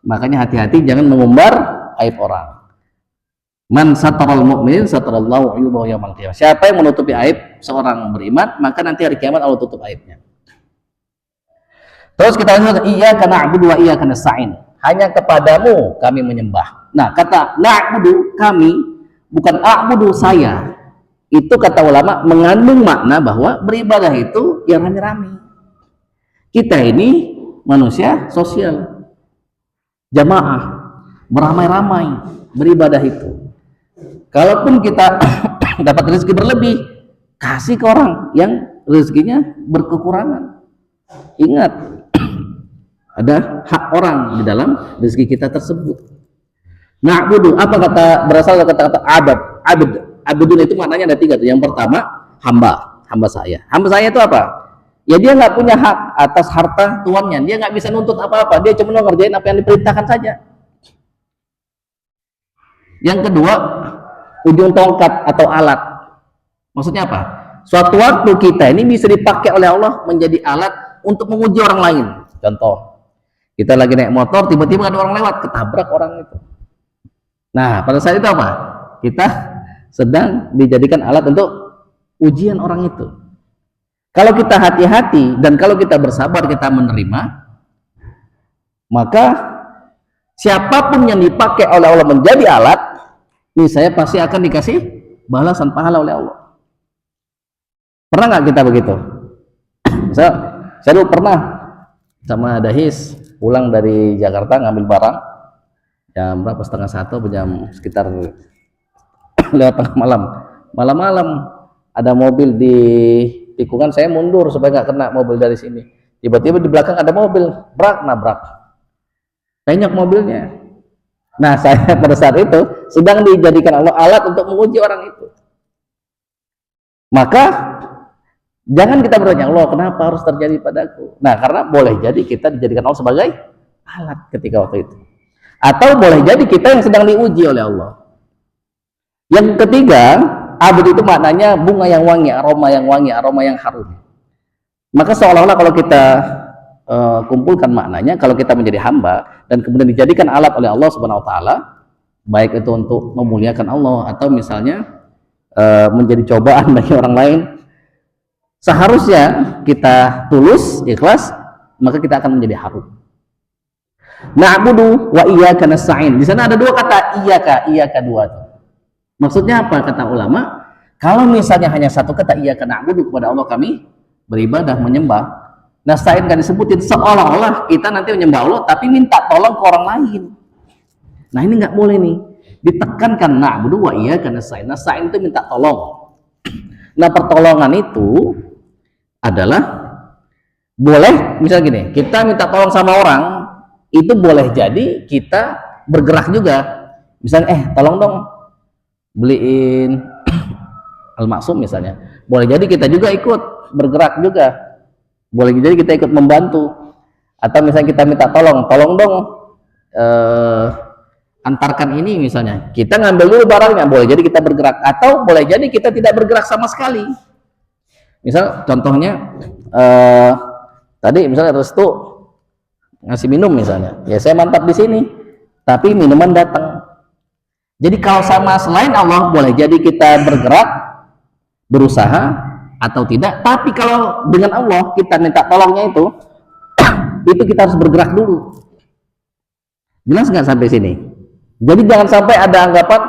Makanya hati-hati jangan mengumbar aib orang. Man sataral mu'min satarallahu ayubahu yaumil qiyamah. Siapa yang menutupi aib seorang beriman, maka nanti hari kiamat Allah tutup aibnya. Terus kita lihat, iyyaka na'budu wa iyyaka nasta'in. Hanya kepadamu kami menyembah. Nah, kata na'budu kami, bukan a'budu saya. Itu kata ulama mengandung makna bahwa beribadah itu yang rame-rame. Kita ini manusia sosial, jamaah, beramai-ramai beribadah itu. Kalaupun kita dapat rezeki berlebih, kasih ke orang yang rezekinya berkekurangan. Ingat, ada hak orang di dalam rezeki kita tersebut. Na'budu, apa kata, berasal dari kata-kata abdun itu maknanya ada tiga tuh. Yang pertama, hamba saya. Hamba saya itu apa? Ya dia nggak punya hak atas harta tuannya, dia nggak bisa nuntut apa-apa, dia cuma ngerjain apa yang diperintahkan saja. Yang kedua, ujung tongkat atau alat. Maksudnya apa? Suatu waktu kita ini bisa dipakai oleh Allah menjadi alat untuk menguji orang lain. Contoh, kita lagi naik motor, tiba-tiba ada orang lewat, ketabrak orang itu. Nah, pada saat itu apa? Kita sedang dijadikan alat untuk ujian orang itu. Kalau kita hati-hati dan kalau kita bersabar, kita menerima, maka siapapun yang dipakai oleh Allah menjadi alat, nih saya pasti akan dikasih balasan pahala oleh Allah. Pernah nggak kita begitu? Saya dulu pernah sama Dahis pulang dari Jakarta ngambil barang jam berapa, setengah satu, jam sekitar lewat tengah malam ada mobil di tikungan, saya mundur supaya nggak kena mobil dari sini. Tiba-tiba di belakang ada mobil, nabrak, banyak mobilnya. Nah, saya pada saat itu sedang dijadikan Allah alat untuk menguji orang itu. Maka jangan kita bertanya, Allah kenapa harus terjadi padaku? Nah, karena boleh jadi kita dijadikan Allah sebagai alat ketika waktu itu, atau boleh jadi kita yang sedang diuji oleh Allah. Yang ketiga, abud itu maknanya bunga yang wangi, aroma yang harum. Maka seolah-olah kalau kita kumpulkan maknanya, kalau kita menjadi hamba dan kemudian dijadikan alat oleh Allah Subhanahu wa taala, baik itu untuk memuliakan Allah atau misalnya menjadi cobaan bagi orang lain, seharusnya kita tulus, ikhlas, maka kita akan menjadi harum. Na'budu wa iyyaka nasta'in. Di sana ada dua kata iyyaka dua. Maksudnya apa kata ulama? Kalau misalnya hanya satu kata iyyaka na'budu, kepada Allah kami beribadah, menyembah, nasta'in kan disebutin, seolah-olah kita nanti menyembah Allah tapi minta tolong ke orang lain. Nah, ini nggak boleh nih, ditekankan na'budu wa iyyaka nasta'in. Nasta'in itu minta tolong. Nah, pertolongan itu adalah boleh, misal gini, kita minta tolong sama orang, itu boleh jadi kita bergerak juga. Misalnya, tolong dong beliin Al-Maksum misalnya. Boleh jadi kita juga ikut bergerak juga. Boleh jadi kita ikut membantu. Atau misalnya kita minta tolong dong antarkan ini misalnya. Kita ngambil dulu barangnya, boleh jadi kita bergerak. Atau boleh jadi kita tidak bergerak sama sekali. Misal contohnya tadi misalnya Restu ngasih minum misalnya. Ya saya mantap di sini, tapi minuman datang. Jadi kalau sama selain Allah boleh jadi kita bergerak, berusaha atau tidak, tapi kalau dengan Allah kita minta tolongnya itu kita harus bergerak dulu. Jelas nggak sampai sini? Jadi jangan sampai ada anggapan,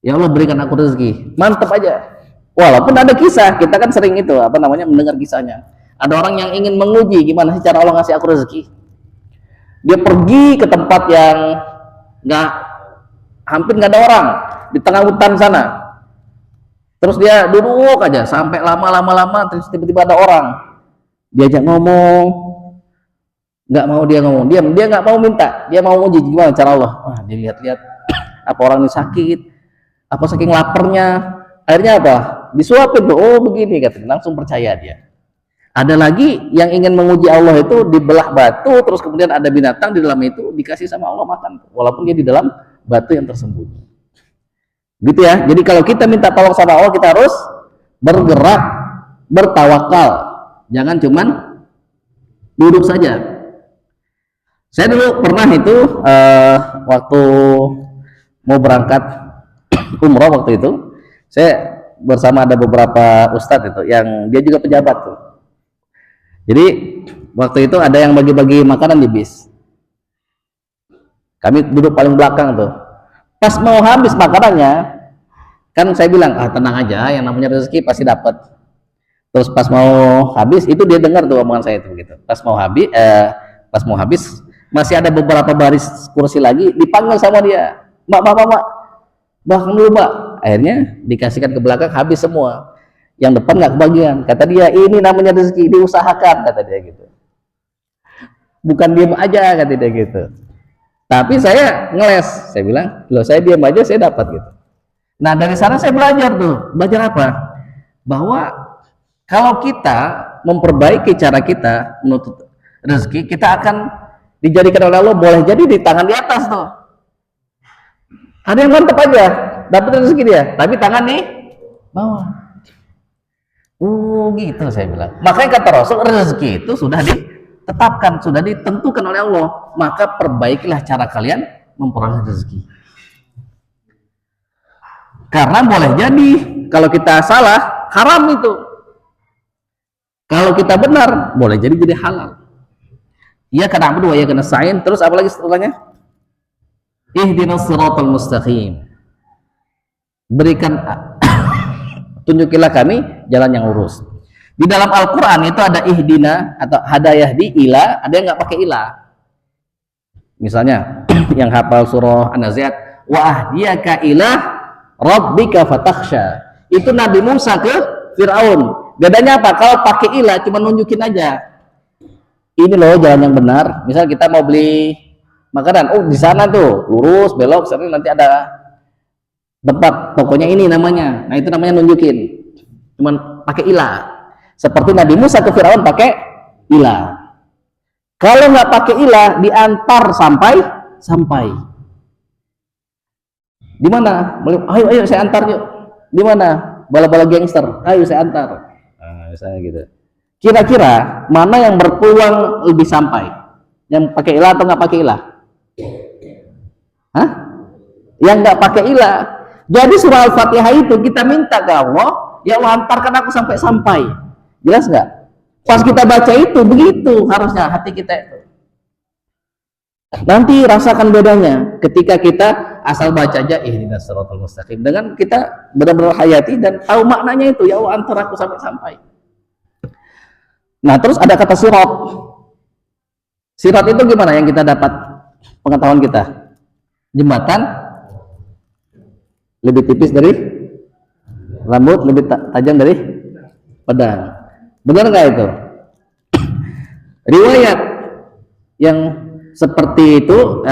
ya Allah berikan aku rezeki, mantap aja. Walaupun ada kisah, kita kan sering itu mendengar kisahnya. Ada orang yang ingin menguji gimana sih cara Allah ngasih aku rezeki. Dia pergi ke tempat yang hampir nggak ada orang, di tengah hutan sana. Terus dia duduk aja sampai lama, terus tiba-tiba ada orang diajak ngomong, nggak mau dia ngomong, dia nggak mau minta, dia mau uji gimana cara Allah. Wah, dilihat-lihat apa orang ini sakit, apa saking laparnya, akhirnya apa? Disuapin tuh, oh begini katanya, langsung percaya dia. Ada lagi yang ingin menguji Allah itu dibelah batu, terus kemudian ada binatang di dalam itu, dikasih sama Allah makan, walaupun dia di dalam batu yang tersembunyi. Gitu ya. Jadi kalau kita minta tolong sama Allah, kita harus bergerak, bertawakal. Jangan cuman duduk saja. Saya dulu pernah itu waktu mau berangkat umroh waktu itu, saya bersama ada beberapa ustadz itu yang dia juga pejabat tuh. Jadi waktu itu ada yang bagi-bagi makanan di bis. Kami duduk paling belakang tuh. Pas mau habis makanannya, kan saya bilang, tenang aja, yang namanya rezeki pasti dapat. Terus pas mau habis, itu dia dengar tuh omongan saya itu begitu. Pas mau habis, masih ada beberapa baris kursi lagi, dipanggil sama dia, Mbak, belakang dulu Mbak. Akhirnya dikasihkan ke belakang, habis semua. Yang depan nggak kebagian. Kata dia, ini namanya rezeki, diusahakan, kata dia gitu. Bukan diem aja, kata dia gitu. Tapi saya ngeles, saya bilang, loh saya diam aja saya dapat gitu. Nah dari sana saya belajar apa? Bahwa kalau kita memperbaiki cara kita menuntut rezeki, kita akan dijadikan oleh Allah, boleh jadi di tangan di atas tuh. Ada yang mantap aja, dapat rezeki dia, tapi tangan nih bawah. Gitu saya bilang. Makanya kata Rasul, rezeki itu sudah ditetapkan, sudah ditentukan oleh Allah, maka perbaikilah cara kalian memperoleh rezeki. Karena boleh jadi kalau kita salah, haram itu. Kalau kita benar, boleh jadi halal. Iya karena Abu wa ya kena sain. Terus apa lagi setelahnya? Ihdinas siratal mustaqim. berikan tunjukilah kami jalan yang lurus. Di dalam Al-Quran itu ada ihdina atau hadayah di ila, ada yang nggak pakai ila. Misalnya yang hafal surah An-Nazi'at, wa ahdiyaka ila rabbika fatakhsha, itu Nabi Musa ke Fir'aun. Bedanya apa? Kalau pakai ila cuma nunjukin aja, ini loh jalan yang benar. Misal kita mau beli makanan, oh di sana tuh lurus belok sana nanti ada tempat tokonya ini namanya. Nah itu namanya nunjukin, cuman pakai ilah. Seperti Nabi Musa ke Firaun pakai ilah. Kalau nggak pakai ilah, diantar sampai di mana? Ayo saya antar yuk. Di mana? Bala-bala gangster. Ayo saya antar. Nah, misalnya gitu. Kira-kira mana yang berpeluang lebih sampai? Yang pakai ilah atau nggak pakai ilah? Hah? Yang nggak pakai ilah. Jadi surah Al-Fatihah itu kita minta ke Allah, ya Allah antarkan aku sampai. Jelas nggak? Pas kita baca itu begitu harusnya hati kita itu. Nanti rasakan bedanya ketika kita asal baca aja ihdinas siratal mustaqim dengan kita benar-benar hayati dan tahu maknanya itu, ya Allah antar aku sampai. Nah, terus ada kata sirat. Sirat itu gimana yang kita dapat pengetahuan kita? Jembatan lebih tipis dari rambut, lebih tajam dari pedang. Benar nggak itu? Riwayat yang seperti itu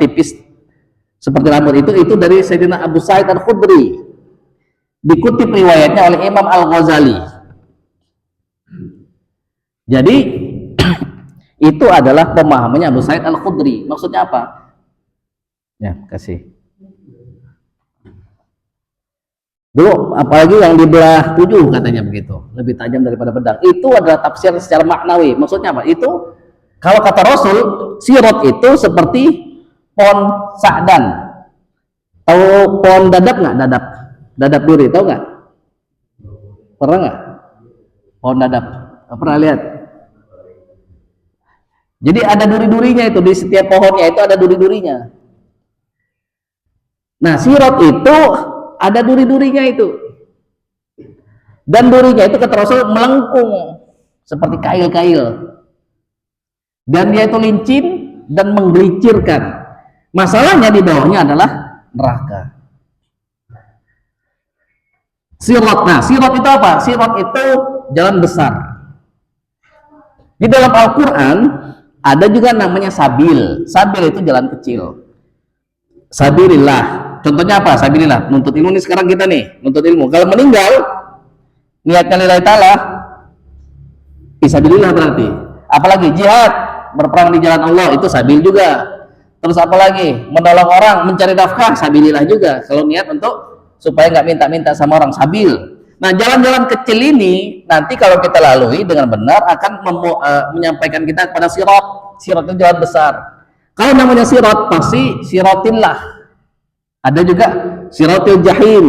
tipis seperti rambut itu dari Sayyidina Abu Sa'id Al-Khudri. Dikutip riwayatnya oleh Imam Al-Ghazali. Jadi itu adalah pemahamannya Abu Sa'id Al-Khudri. Maksudnya apa? Ya, kasih. Dulu apalagi yang di belah 7 katanya begitu, lebih tajam daripada pedang. Itu adalah tafsir secara maknawi. Maksudnya apa? Itu kalau kata Rasul, sirat itu seperti pohon sa'dan. Tahu pohon dadap nggak? Dadap duri, tahu nggak? Pernah nggak? Pohon dadap, pernah lihat? Jadi ada duri-durinya itu, di setiap pohonnya itu ada duri-durinya. Nah, sirat itu ada duri-durinya itu, dan durinya itu kata Rasul melengkung seperti kail-kail, dan dia itu licin dan menggelincirkan. Masalahnya di bawahnya adalah neraka. Sirat. Nah, sirat itu apa? Sirat itu jalan besar. Di dalam Al-Quran ada juga namanya sabil. Sabil itu jalan kecil. Sabilillah. Contohnya apa? Sabilillah. Nuntut ilmu nih sekarang kita nih, nuntut ilmu. Kalau meninggal niatnya lillahi ta'ala, fisabilillah berarti. Apalagi jihad, berperang di jalan Allah, itu sabil juga. Terus apalagi menolong orang, mencari nafkah, sabilillah juga. Kalau niat untuk supaya nggak minta-minta sama orang, sabil. Nah, jalan-jalan kecil ini nanti kalau kita lalui dengan benar akan menyampaikan kita kepada sirat. Sirat itu jalan besar. Kalau namanya sirat pasti siratillah. Ada juga siratil jahim,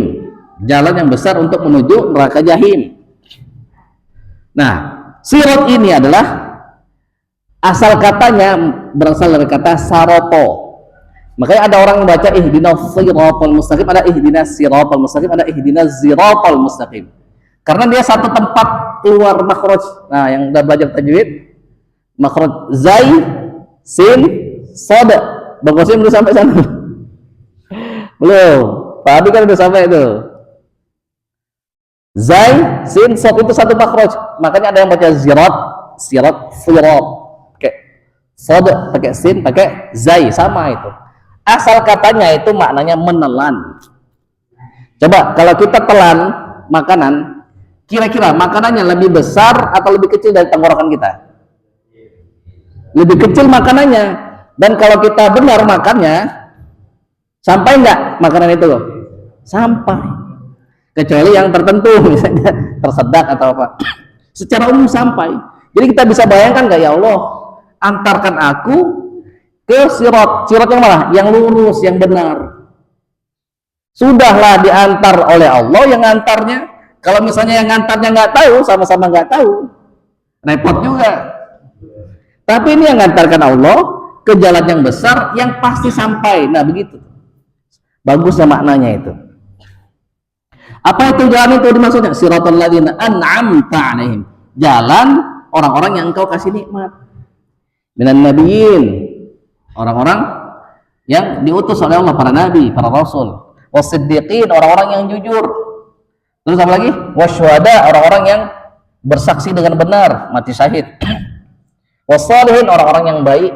jalan yang besar untuk menuju neraka jahim. Nah, sirat ini adalah asal katanya berasal dari kata saroto. Makanya ada orang yang baca ihdinas siratal mustaqim, ada ihdinas siratal mustaqim, ada ihdinas siratal mustaqim. Karena dia satu tempat keluar makhraj. Nah, yang udah belajar tajwid, makhraj zai, sin, sad. Bang Qasim udah sampai sana? Belum. Tadi kan udah sampai itu. Zai, sin, sad itu satu makhraj. Makanya ada yang baca zirat, sirat, sirat. Pakai sad, pakai sin, pakai zai, sama itu. Asal katanya itu maknanya menelan. Coba kalau kita telan makanan, kira-kira makanannya lebih besar atau lebih kecil dari tenggorokan kita? Lebih kecil makanannya. Dan kalau kita benar makannya, sampai nggak makanan itu? Sampai. Kecuali yang tertentu, misalnya tersedak atau apa. Secara umum sampai. Jadi kita bisa bayangkan nggak, ya Allah, antarkan aku ke sirat. Sirat yang mana? Yang lurus, yang benar. Sudahlah diantar oleh Allah yang ngantarnya. Kalau misalnya yang ngantarnya nggak tahu, sama-sama nggak tahu, repot juga. Tapi ini yang ngantarkan Allah ke jalan yang besar yang pasti sampai. Nah begitu. Bagusnya maknanya itu. Apa itu jalan itu dimaksudnya? Siratal ladzina an'amta 'alaihim. Jalan orang-orang yang engkau kasih nikmat. Minan nabiyyin, orang-orang yang diutus oleh Allah, para nabi, para rasul. Wasiddiqin, orang-orang yang jujur. Terus apa lagi? Wasyuhada, orang-orang yang bersaksi dengan benar, mati syahid. Wassalihin, orang-orang yang baik.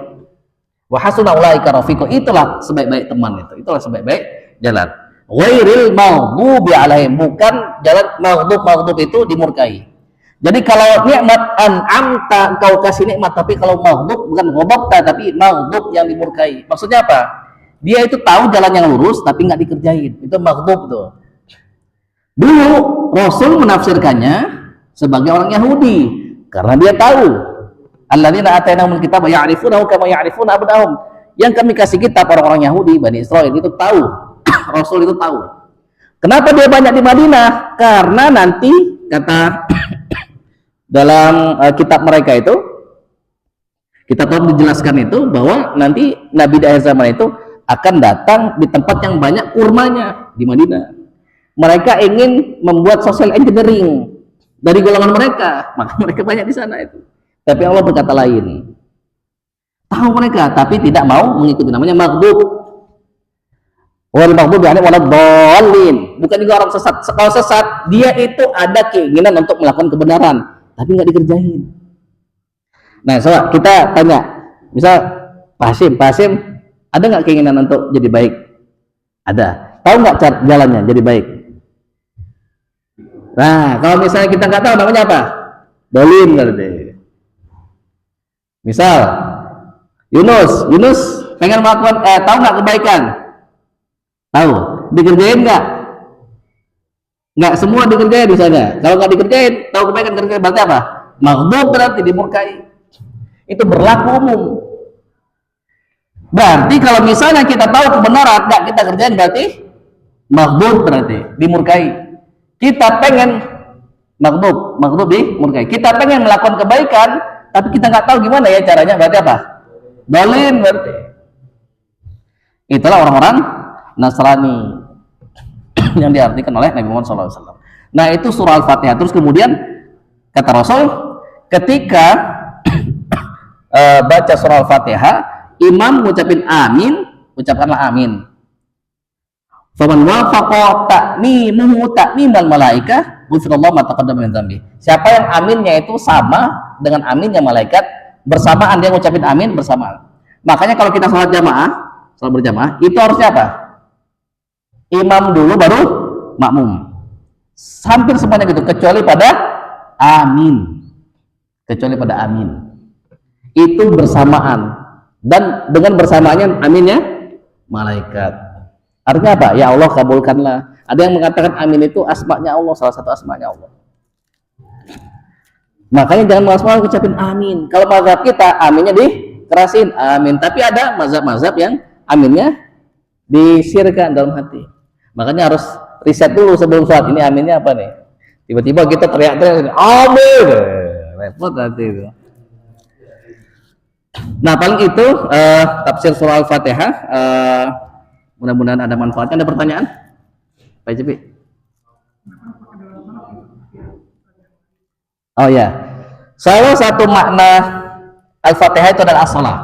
Wa hasuna ulaika rafiqa, itulah sebaik-baik teman itu. Itulah sebaik-baik jalan. Ghairil maghdubi alaihim, bukan jalan maghdub itu dimurkai. Jadi kalau nikmat an'amta, kau kasih nikmat, tapi kalau maghdub bukan ghadabta tapi maghdub yang dimurkai. Maksudnya apa? Dia itu tahu jalan yang lurus tapi nggak dikerjain. Itu maghdub tuh. Dulu Rasul menafsirkannya sebagai orang Yahudi karena dia tahu alladzina atainahumul kitaba ya'rifunahu kama ya'rifuna abna'ahum. Yang kami kasih kitab orang-orang Yahudi, Bani Israel itu tahu. Rasul itu tahu. Kenapa dia banyak di Madinah? Karena nanti kata dalam kitab mereka itu, kita tahu dijelaskan itu bahwa nanti Nabi di akhir zaman itu akan datang di tempat yang banyak kurmanya di Madinah. Mereka ingin membuat social engineering dari golongan mereka, maka mereka banyak di sana itu. Tapi Allah berkata lain. Tahu mereka, tapi tidak mau mengikuti, namanya maghdub. Wal maghdub yani waladhdallin. Bukan juga orang sesat. Kalau sesat, dia itu ada keinginan untuk melakukan kebenaran, tapi nggak dikerjain. Nah, coba kita tanya, misal Pak Hasim, ada nggak keinginan untuk jadi baik? Ada. Tahu nggak cara jalannya jadi baik? Nah, kalau misalnya kita nggak tahu, namanya apa? Dolim berarti. Misal Yunus pengen melakukan tahu nggak kebaikan? Tahu, dikerjain nggak? Nggak semua dikerjain di sana. Kalau nggak dikerjain, tahu kebaikan kerjain, berarti apa? Maghdub, berarti dimurkai. Itu berlaku umum. Berarti kalau misalnya kita tahu kebenaran nggak kita kerjain, berarti maghdub, berarti dimurkai. Kita pengen maghdub dimurkai. Kita pengen melakukan kebaikan, tapi kita nggak tahu gimana ya caranya, berarti apa? Dolim, berarti. Itulah orang-orang Nasrani yang diartikan oleh Nabi Muhammad SAW. Nah, itu surah Al-Fatihah. Terus kemudian kata Rasul, ketika baca surah Al-Fatihah, imam ngucapin amin, ucapkanlah amin. Faman wafaqa ta'mimuhu ta'mimal malaikah ghufirallahu ma taqaddama min dzambi. Siapa yang aminnya itu sama dengan aminnya malaikat, bersamaan dia ngucapin amin bersamaan. Makanya kalau kita sholat berjamaah, itu harusnya apa? Imam dulu baru makmum. Hampir semuanya gitu, kecuali pada amin. Itu bersamaan. Dan dengan bersamaannya aminnya malaikat. Artinya apa? Ya Allah kabulkanlah. Ada yang mengatakan amin itu asma'nya Allah, salah satu asma'nya Allah. Makanya jangan malas-malas ucapin amin. Kalau mazhab kita aminnya dikerasin amin, tapi ada mazhab-mazhab yang aminnya disirkan dalam hati. Makanya harus riset dulu sebelum sholat, ini aminnya apa nih? Tiba-tiba kita teriak-teriak amin, repot nanti itu. Nah, paling itu tafsir surah Al-Fatihah. Mudah-mudahan ada manfaatnya. Ada pertanyaan? Pak Jepi? Oh ya, salah satu makna Al-Fatihah itu adalah as-shalah.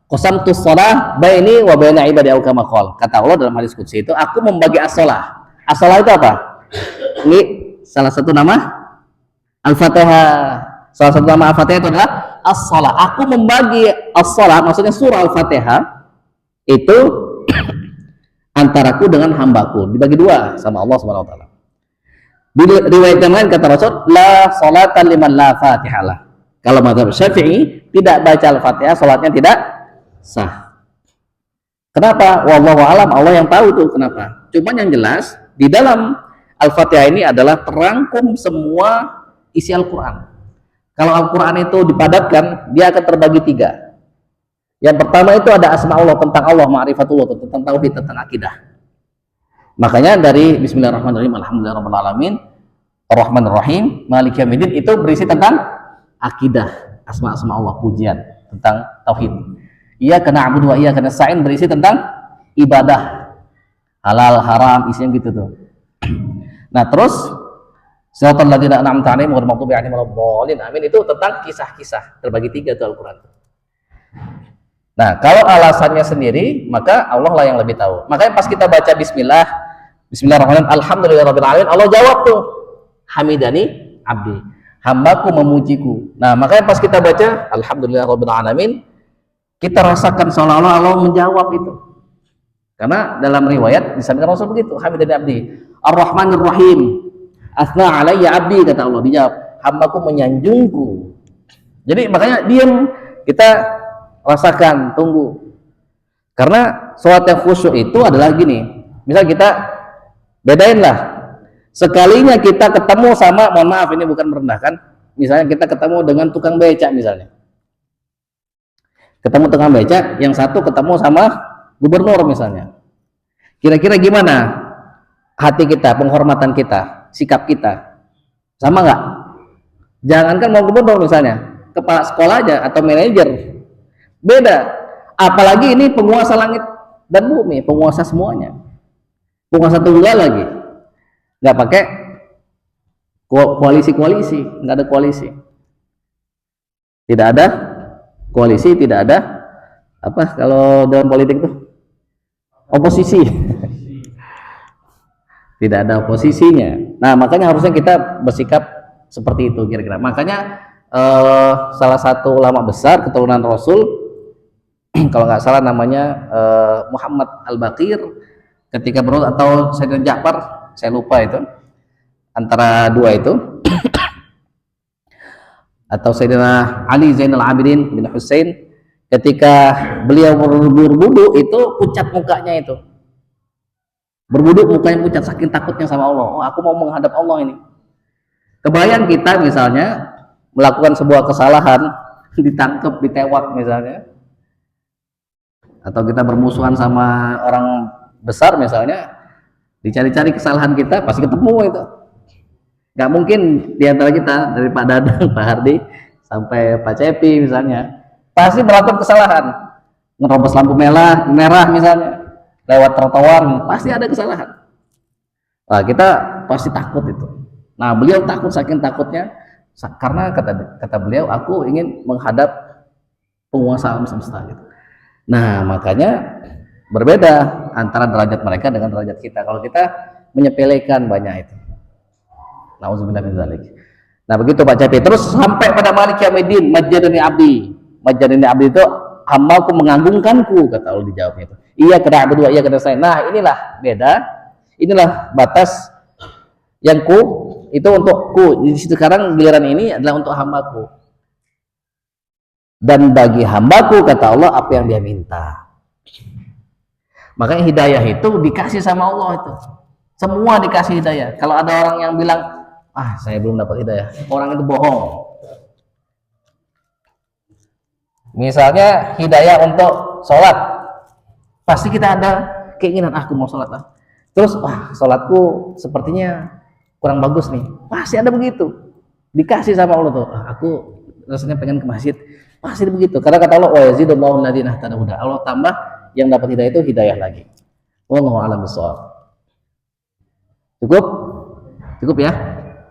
Qasamtus shalah baini wa baina ibadi au kama qala. Kata Allah dalam hadis qudsi itu, aku membagi as-shalah. As-shalah itu apa? Ini salah satu nama Al-Fatihah. Salah satu nama Al-Fatihah itu adalah as-shalah. Aku membagi as-shalah, maksudnya surah Al-Fatihah itu antaraku dengan hambaku, dibagi dua sama Allah Subhanahu wa taala. Di riwayat yang lain kata Rasul, la salata liman la Fatihah lah. Kalau mazhab Syafi'i tidak baca Al-Fatihah, salatnya tidak sah. Kenapa? Wallahu alam, Allah yang tahu tuh kenapa. Cuman yang jelas di dalam Al-Fatihah ini adalah terangkum semua isi Al-Qur'an. Kalau Al-Qur'an itu dipadatkan, dia akan terbagi tiga. Yang pertama itu ada asma Allah, tentang Allah, ma'rifatullah, tentang tauhid, tentang akidah. Makanya dari Bismillahirrahmanirrahim, Alhamdulillahirabbil alamin, Ar-Rahmanir-Rahim, Maliki Yaumiddin, itu berisi tentang akidah, asma-asma Allah, pujian, tentang tauhid. Iyyaka na'budu wa iyyaka nasta'in berisi tentang ibadah, halal, haram, isinya gitu tuh. Nah, terus siratal ladzina an'amta 'alaihim ghairil maghdubi 'alaihim waladdallin. Amin, itu tentang kisah-kisah terbagi 3 tuh Al-Qur'an. Nah, kalau alasannya sendiri, maka Allah lah yang lebih tahu. Makanya pas kita baca Bismillahirrahmanirrahim, alhamdulillahirabbil alamin, Allah jawab tuh, hamidani abdi, hambaku memujiku. Nah, makanya pas kita baca alhamdulillahirabbil alamin, kita rasakan seolah-olah Allah menjawab itu. Karena dalam riwayat disampaikan Rasul begitu, hamidani abdi, ar-rahmanir rahim, asna alayya abdi, kata Allah, dijawab, hambaku menyanjungku. Jadi makanya diam, kita rasakan, tunggu. Karena sholat yang khusyuk itu adalah gini, misal kita bedain lah, sekalinya kita ketemu sama, mohon maaf ini bukan merendahkan, misalnya kita ketemu dengan tukang becak misalnya, ketemu tukang becak, yang satu ketemu sama gubernur misalnya, kira-kira gimana hati kita, penghormatan kita, sikap kita, sama nggak? Jangankan mau gubernur misalnya, kepala sekolah aja atau manajer, beda. Apalagi ini penguasa langit dan bumi, penguasa semuanya, penguasa tunggal lagi, nggak pakai koalisi, nggak ada koalisi, tidak ada koalisi, tidak ada apa kalau dalam politik tuh oposisi. Tidak ada oposisinya. Nah, makanya harusnya kita bersikap seperti itu kira-kira. Makanya salah satu ulama besar keturunan Rasul, kalau nggak salah namanya Muhammad Al-Baqir, ketika berdoa, atau Sayyidina Ja'far, saya lupa itu, antara dua itu, atau Sayyidina Ali Zainal Abidin bin Hussein, ketika beliau berwudu itu pucat mukanya itu, berwudu mukanya pucat saking takutnya sama Allah. Oh, aku mau menghadap Allah ini. Kebayang kita misalnya melakukan sebuah kesalahan, ditangkap, ditewak misalnya, atau kita bermusuhan sama orang besar misalnya, dicari-cari kesalahan kita, pasti ketemu itu. Nggak mungkin diantara kita, dari Pak Dadang, Pak Hardi, sampai Pak Cepi misalnya, pasti melakukan kesalahan, ngerobos lampu merah misalnya, lewat trotoar, pasti ada kesalahan. Nah, kita pasti takut itu. Nah, beliau takut, saking takutnya, karena kata beliau, aku ingin menghadap penguasa alam semesta gitu. Nah, makanya berbeda antara derajat mereka dengan derajat kita. Kalau kita menyepelekan banyak itu. Nauzubillah min dzalik. Nah, begitu Pak Cepi. Terus sampai pada Malik Yaumiddin, majjadani abdi. Majjadani abdi itu hambaku mengagungkanku, kata Allah dijawabnya itu. Iya kena abdu, iya kena saya. Nah, inilah beda. Inilah batas yang itu untukku. Di sekarang giliran ini adalah untuk hambaku. Dan bagi hambaku, kata Allah, apa yang dia minta. Makanya hidayah itu dikasih sama Allah itu. Semua dikasih hidayah. Kalau ada orang yang bilang, saya belum dapat hidayah, orang itu bohong. Misalnya hidayah untuk sholat, pasti kita ada keinginan, aku mau sholat. Terus, sholatku sepertinya kurang bagus nih. Pasti ada begitu. Dikasih sama Allah tuh, aku rasanya pengen ke masjid. Pasti begitu. Karena kata Allah, wa yazidullahu alladziina ihtadaw huda. Allah tambah yang dapat hidayah itu hidayah lagi. Wallahu a'lam bishawab. Cukup ya.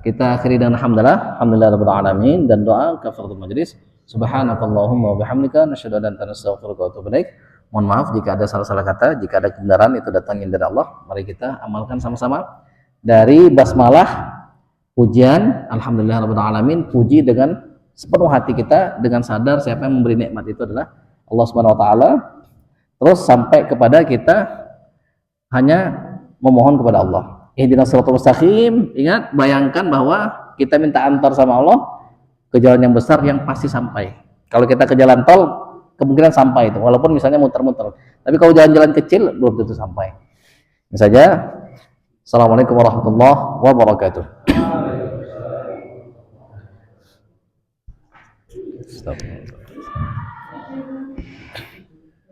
Kita akhiri dengan alhamdulillahirabbil alamin, dan doa kafaratul majlis. Subhanakallahumma wa bihamdika nasyhadu an la ilaha illa anta nastaghfiruka wa atubu ilaik. Mohon maaf jika ada salah-salah kata, jika ada kebenaran itu datangnya dari Allah. Mari kita amalkan sama-sama. Dari basmalah pujian alhamdulillahirabbil alamin, puji dengan sepenuh hati kita, dengan sadar siapa yang memberi nikmat itu adalah Allah Subhanahu wa taala. Terus sampai kepada kita hanya memohon kepada Allah. Ihdinas shiratal mustaqim. Ingat, bayangkan bahwa kita minta antar sama Allah ke jalan yang besar yang pasti sampai. Kalau kita ke jalan tol, kemungkinan sampai itu, walaupun misalnya muter-muter. Tapi kalau jalan-jalan kecil belum tentu sampai. Ini saja. Assalamualaikum warahmatullahi wabarakatuh. Stop.